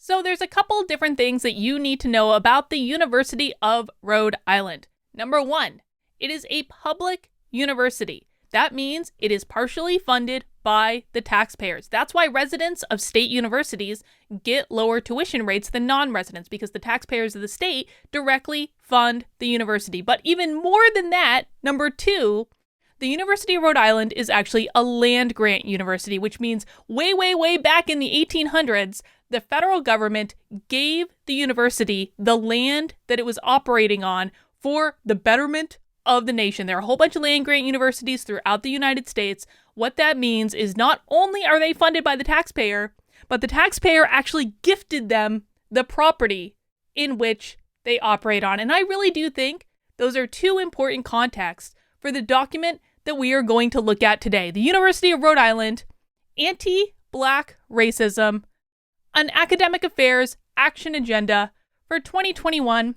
So there's a couple different things that you need to know about the University of Rhode Island. Number one, it is a public university. That means it is partially funded by the taxpayers. That's why residents of state universities get lower tuition rates than non-residents, because the taxpayers of the state directly fund the university. But even more than that, number two, the University of Rhode Island is actually a land-grant university, which means way back in the 1800s, the federal government gave the university the land that it was operating on for the betterment of the nation. There are a whole bunch of land-grant universities throughout the United States. What that means is not only are they funded by the taxpayer, but the taxpayer actually gifted them the property in which they operate on. And I really do think those are two important contexts for the document that we are going to look at today. The University of Rhode Island, Anti-Black Racism, an Academic Affairs Action Agenda for 2021,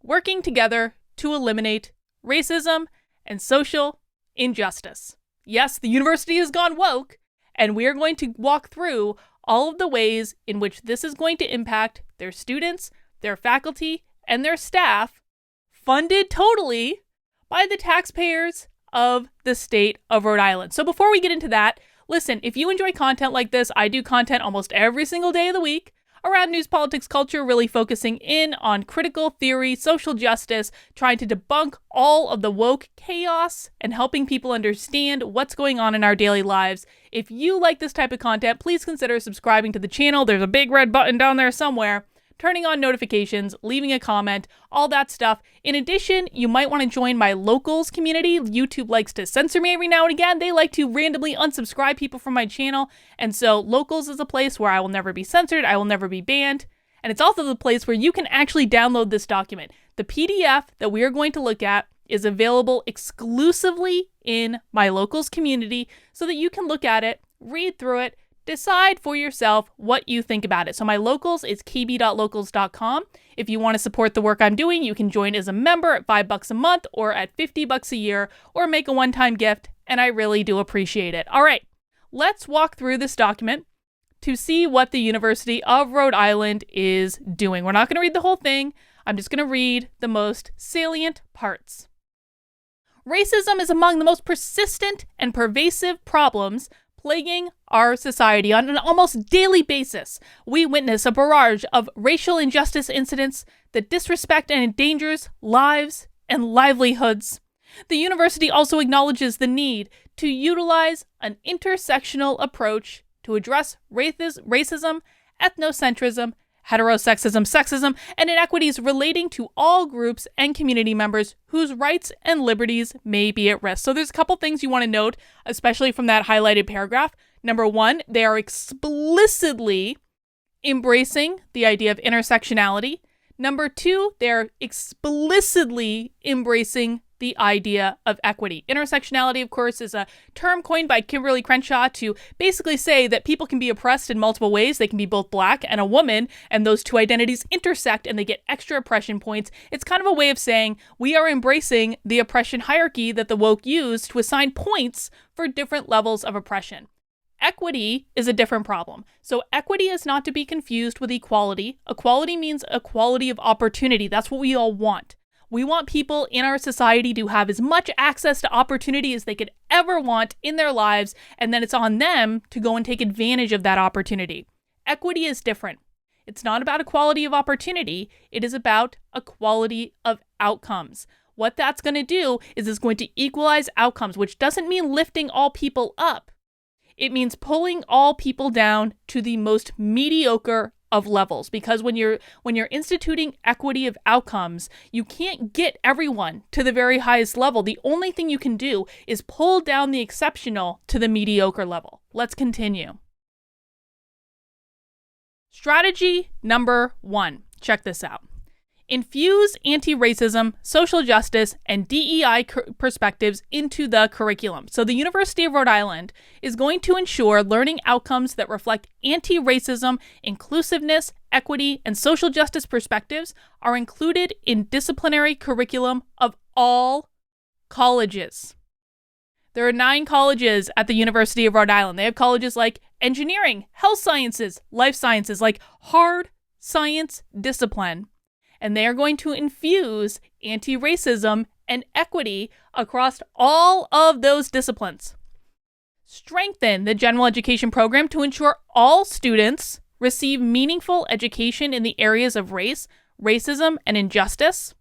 working together to eliminate racism and social injustice. Yes, the university has gone woke, and we are going to walk through all of the ways in which this is going to impact their students, their faculty, and their staff, funded totally by the taxpayers of the state of Rhode Island. So before we get into that, listen, if you enjoy content like this, I do content almost every single day of the week around news, politics, culture, really focusing in on critical theory, social justice, trying to debunk all of the woke chaos and helping people understand what's going on in our daily lives. If you like this type of content, please consider subscribing to the channel. There's a big red button down there somewhere. Turning on notifications, leaving a comment, all that stuff. In addition, you might want to join my locals community. YouTube likes to censor me every now and again. They like to randomly unsubscribe people from my channel. And so locals is a place where I will never be censored. I will never be banned. And it's also the place where you can actually download this document. The PDF that we are going to look at is available exclusively in my locals community so that you can look at it, read through it, decide for yourself what you think about it. So my locals is kb.locals.com. If you want to support the work I'm doing, you can join as a member at $5 a month or at $50 a year, or make a one-time gift, and I really do appreciate it. All right, let's walk through this document to see what the University of Rhode Island is doing. We're not going to read the whole thing. I'm just going to read the most salient parts. Racism is among the most persistent and pervasive problems plaguing our society. On an almost daily basis, we witness a barrage of racial injustice incidents that disrespect and endangers lives and livelihoods. The university also acknowledges the need to utilize an intersectional approach to address racism, ethnocentrism, heterosexism, sexism, and inequities relating to all groups and community members whose rights and liberties may be at risk. So there's a couple things you want to note, especially from that highlighted paragraph. Number one, they are explicitly embracing the idea of intersectionality. Number two, they're explicitly embracing the idea of equity. Intersectionality, of course, is a term coined by Kimberly Crenshaw to basically say that people can be oppressed in multiple ways. They can be both black and a woman, and those two identities intersect and they get extra oppression points. It's kind of a way of saying we are embracing the oppression hierarchy that the woke use to assign points for different levels of oppression. Equity is a different problem. So equity is not to be confused with equality. Equality means equality of opportunity. That's what we all want. We want people in our society to have as much access to opportunity as they could ever want in their lives, and then it's on them to go and take advantage of that opportunity. Equity is different. It's not about equality of opportunity. It is about equality of outcomes. What that's going to do is it's going to equalize outcomes, which doesn't mean lifting all people up. It means pulling all people down to the most mediocre of levels, because when you're instituting equity of outcomes, you can't get everyone to the very highest level. The only thing you can do is pull down the exceptional to the mediocre level. Let's continue. Strategy number one. Check this out. Infuse anti-racism, social justice, and DEI perspectives into the curriculum. So the University of Rhode Island is going to ensure learning outcomes that reflect anti-racism, inclusiveness, equity, and social justice perspectives are included in disciplinary curriculum of all colleges. There are 9 colleges at the University of Rhode Island. They have colleges like engineering, health sciences, life sciences, like hard science discipline, and they are going to infuse anti-racism and equity across all of those disciplines. Strengthen the general education program to ensure all students receive meaningful education in the areas of race, racism, and injustice.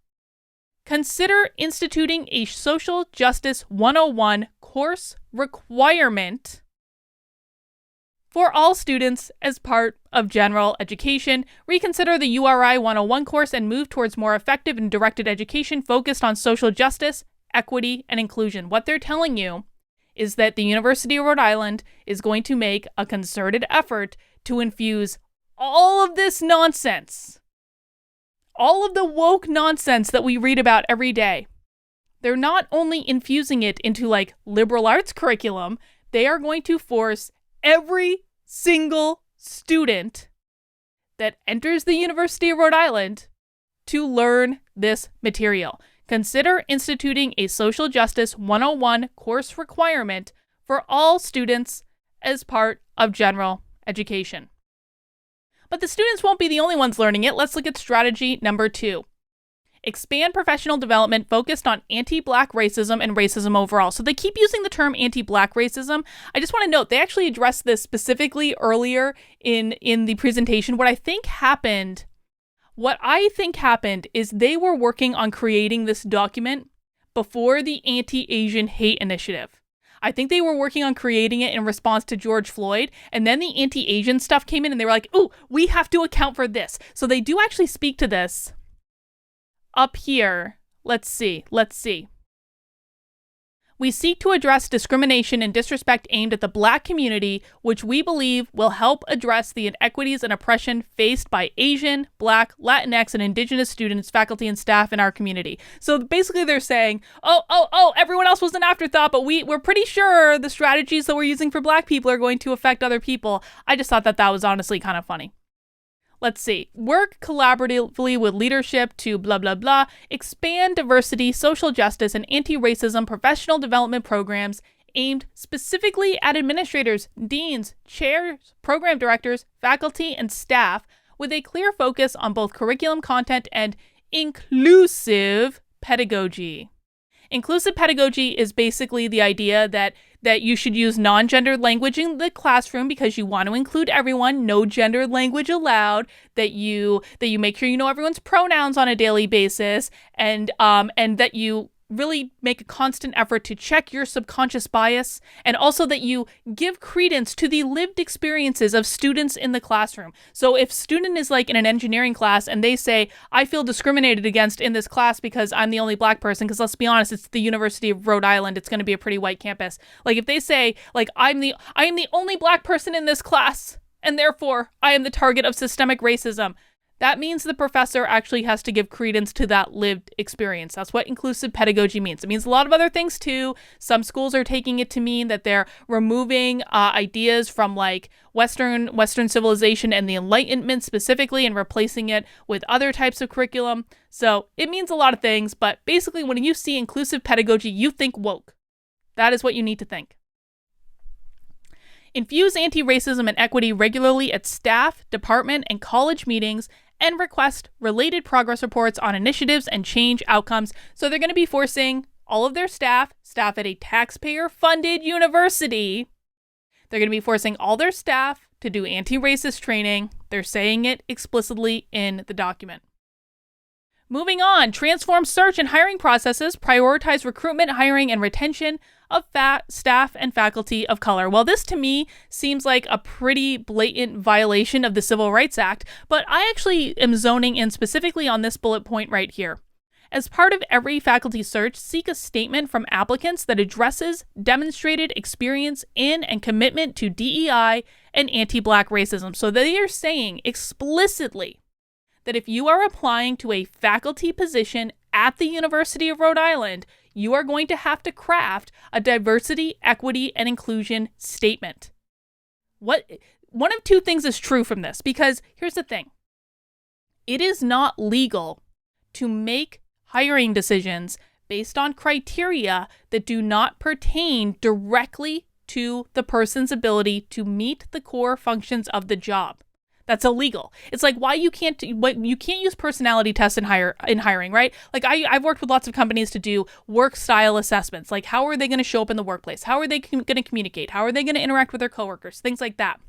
Consider instituting a Social Justice 101 course requirement for all students as part of general education. Reconsider the URI 101 course and move towards more effective and directed education focused on social justice, equity, and inclusion. What they're telling you is that the University of Rhode Island is going to make a concerted effort to infuse all of this nonsense, all of the woke nonsense that we read about every day. They're not only infusing it into like liberal arts curriculum, they are going to force every single student that enters the University of Rhode Island to learn this material. Consider instituting a Social Justice 101 course requirement for all students as part of general education. But the students won't be the only ones learning it. Let's look at strategy number 2. Expand professional development focused on anti-Black racism and racism overall. So they keep using the term anti-Black racism. I just want to note, they actually addressed this specifically earlier in the presentation. What I think happened is they were working on creating this document before the Anti-Asian Hate Initiative. I think they were working on creating it in response to George Floyd, and then the anti-Asian stuff came in and they were like, ooh, we have to account for this. So they do actually speak to this up here. Let's see. We seek to address discrimination and disrespect aimed at the Black community, which we believe will help address the inequities and oppression faced by Asian, Black, Latinx, and Indigenous students, faculty, and staff in our community. So basically they're saying, everyone else was an afterthought, but we're pretty sure the strategies that we're using for Black people are going to affect other people. I just thought that was honestly kind of funny. Let's see. Work collaboratively with leadership to blah, blah, blah. Expand diversity, social justice, and anti-racism professional development programs aimed specifically at administrators, deans, chairs, program directors, faculty, and staff with a clear focus on both curriculum content and inclusive pedagogy. Inclusive pedagogy is basically the idea that you should use non-gendered language in the classroom because you want to include everyone, no gendered language allowed, that you make sure you know everyone's pronouns on a daily basis, and that you really make a constant effort to check your subconscious bias, and also that you give credence to the lived experiences of students in the classroom. So if student is like in an engineering class and they say, I feel discriminated against in this class because I'm the only Black person, because let's be honest, it's the University of Rhode Island, it's going to be a pretty white campus. Like if they say, like, I am the only Black person in this class, and therefore I am the target of systemic racism, that means the professor actually has to give credence to that lived experience. That's what inclusive pedagogy means. It means a lot of other things too. Some schools are taking it to mean that they're removing ideas from like Western civilization and the Enlightenment specifically and replacing it with other types of curriculum. So it means a lot of things, but basically when you see inclusive pedagogy, you think woke. That is what you need to think. Infuse anti-racism and equity regularly at staff, department, and college meetings, and request related progress reports on initiatives and change outcomes. So they're going to be forcing all of their staff at a taxpayer-funded university, they're going to be forcing all their staff to do anti-racist training. They're saying it explicitly in the document. Moving on, transform search and hiring processes, prioritize recruitment, hiring, and retention of staff and faculty of color. Well, this to me seems like a pretty blatant violation of the Civil Rights Act, but I actually am zoning in specifically on this bullet point right here. As part of every faculty search, seek a statement from applicants that addresses demonstrated experience in and commitment to DEI and anti-Black racism. So they are saying explicitly that if you are applying to a faculty position at the University of Rhode Island, you are going to have to craft a diversity, equity, and inclusion statement. One of two things is true from this, because here's the thing. It is not legal to make hiring decisions based on criteria that do not pertain directly to the person's ability to meet the core functions of the job. That's illegal. It's like why you can't use personality tests in hiring, right? Like I've worked with lots of companies to do work style assessments. Like how are they going to show up in the workplace? How are they going to communicate? How are they going to interact with their coworkers? Things like that.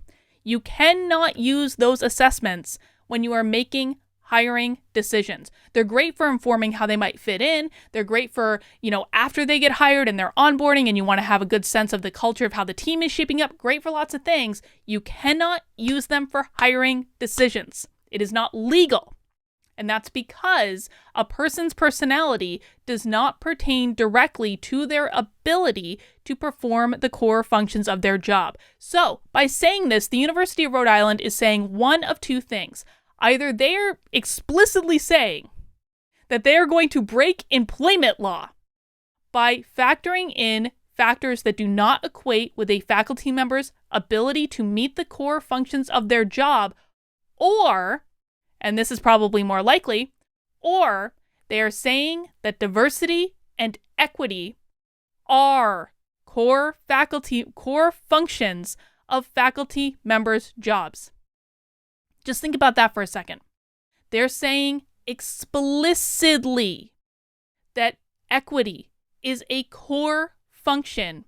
You cannot use those assessments when you are making hiring decisions. They're great for informing how they might fit in. They're great for, after they get hired and they're onboarding and you want to have a good sense of the culture of how the team is shaping up. Great for lots of things. You cannot use them for hiring decisions. It is not legal. And that's because a person's personality does not pertain directly to their ability to perform the core functions of their job. So by saying this, the University of Rhode Island is saying one of two things. Either they're explicitly saying that they are going to break employment law by factoring in factors that do not equate with a faculty member's ability to meet the core functions of their job, or, and this is probably more likely, or they are saying that diversity and equity are core functions of faculty members' jobs. Just think about that for a second. They're saying explicitly that equity is a core function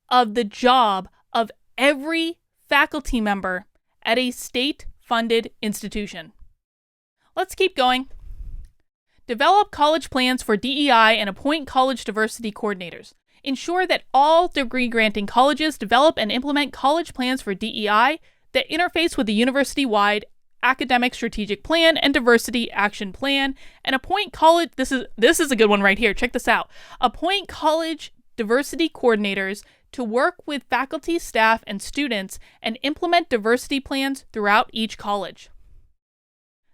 of the job of every faculty member at a state-funded institution. Let's keep going. Develop college plans for DEI and appoint college diversity coordinators. Ensure that all degree-granting colleges develop and implement college plans for DEI that interface with the university-wide academic strategic plan and diversity action plan, and appoint college, this is a good one right here, check this out, appoint college diversity coordinators to work with faculty, staff, and students and implement diversity plans throughout each college.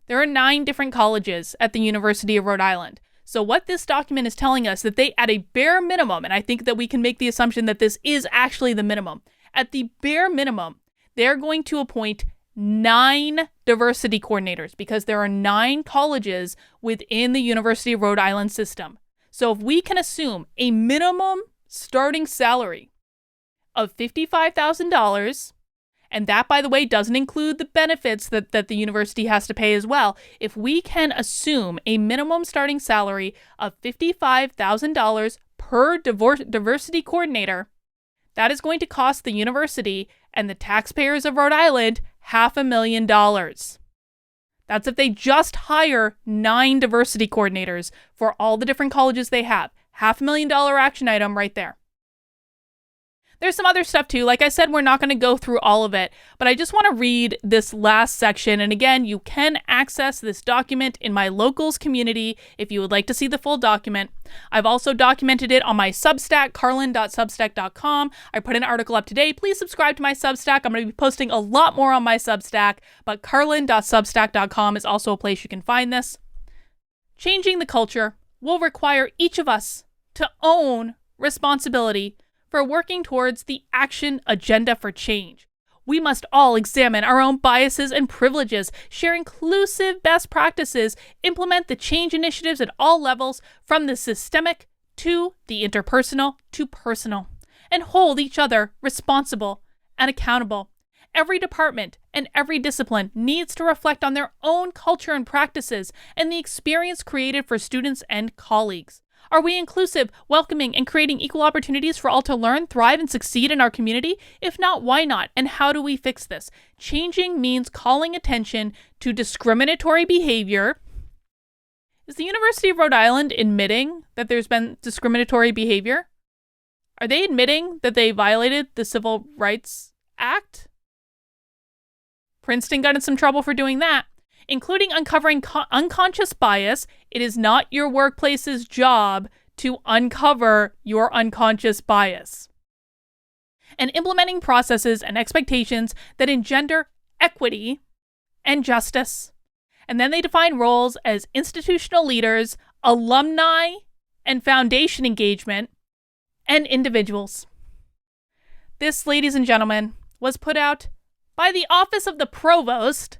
There are 9 different colleges at the University of Rhode Island. So what this document is telling us that they, at a bare minimum, and I think that we can make the assumption that this is actually the minimum, at the bare minimum, they're going to appoint 9 diversity coordinators because there are 9 colleges within the University of Rhode Island system. So if we can assume a minimum starting salary of $55,000, and that, by the way, doesn't include the benefits that the university has to pay as well. If we can assume a minimum starting salary of $55,000 per diversity coordinator, that is going to cost the university and the taxpayers of Rhode Island $500,000. That's if they just hire 9 diversity coordinators for all the different colleges they have. $500,000 action item right there. There's some other stuff too. Like I said, we're not going to go through all of it, but I just want to read this last section. And again, you can access this document in my locals community if you would like to see the full document. I've also documented it on my Substack, carlin.substack.com. I put an article up today. Please subscribe to my Substack. I'm going to be posting a lot more on my Substack, but carlin.substack.com is also a place you can find this. Changing the culture will require each of us to own responsibility for working towards the action agenda for change. We must all examine our own biases and privileges, share inclusive best practices, implement the change initiatives at all levels, from the systemic to the interpersonal to personal, and hold each other responsible and accountable. Every department and every discipline needs to reflect on their own culture and practices and the experience created for students and colleagues. Are we inclusive, welcoming, and creating equal opportunities for all to learn, thrive, and succeed in our community? If not, why not? And how do we fix this? Changing means calling attention to discriminatory behavior. Is the University of Rhode Island admitting that there's been discriminatory behavior? Are they admitting that they violated the Civil Rights Act? Princeton got in some trouble for doing that. Including uncovering unconscious bias, it is not your workplace's job to uncover your unconscious bias. And implementing processes and expectations that engender equity and justice. And then they define roles as institutional leaders, alumni and foundation engagement, and individuals. This, ladies and gentlemen, was put out by the Office of the Provost.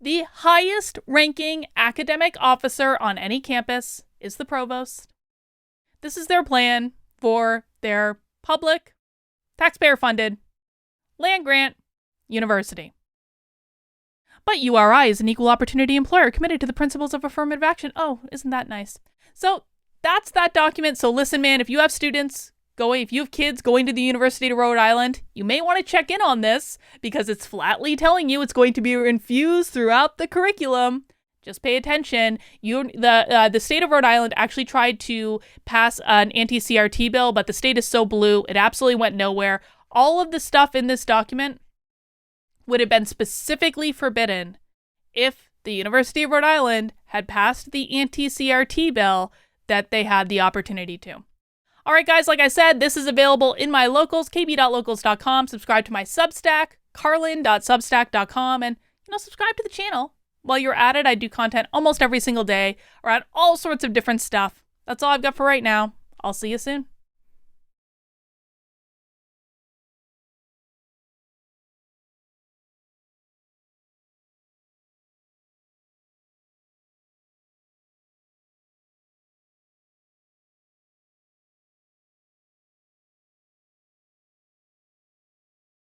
The highest ranking academic officer on any campus is the provost. This is their plan for their public, taxpayer-funded, land-grant university. But URI is an equal opportunity employer committed to the principles of affirmative action. Oh, isn't that nice? So that's that document. So listen, man, if you have kids going to the University of Rhode Island, you may want to check in on this because it's flatly telling you it's going to be infused throughout the curriculum. Just pay attention. The state of Rhode Island actually tried to pass an anti-CRT bill, but the state is so blue, it absolutely went nowhere. All of the stuff in this document would have been specifically forbidden if the University of Rhode Island had passed the anti-CRT bill that they had the opportunity to. All right, guys, like I said, this is available in my locals, kb.locals.com. Subscribe to my Substack, carlin.substack.com, and, subscribe to the channel. While you're at it, I do content almost every single day around all sorts of different stuff. That's all I've got for right now. I'll see you soon.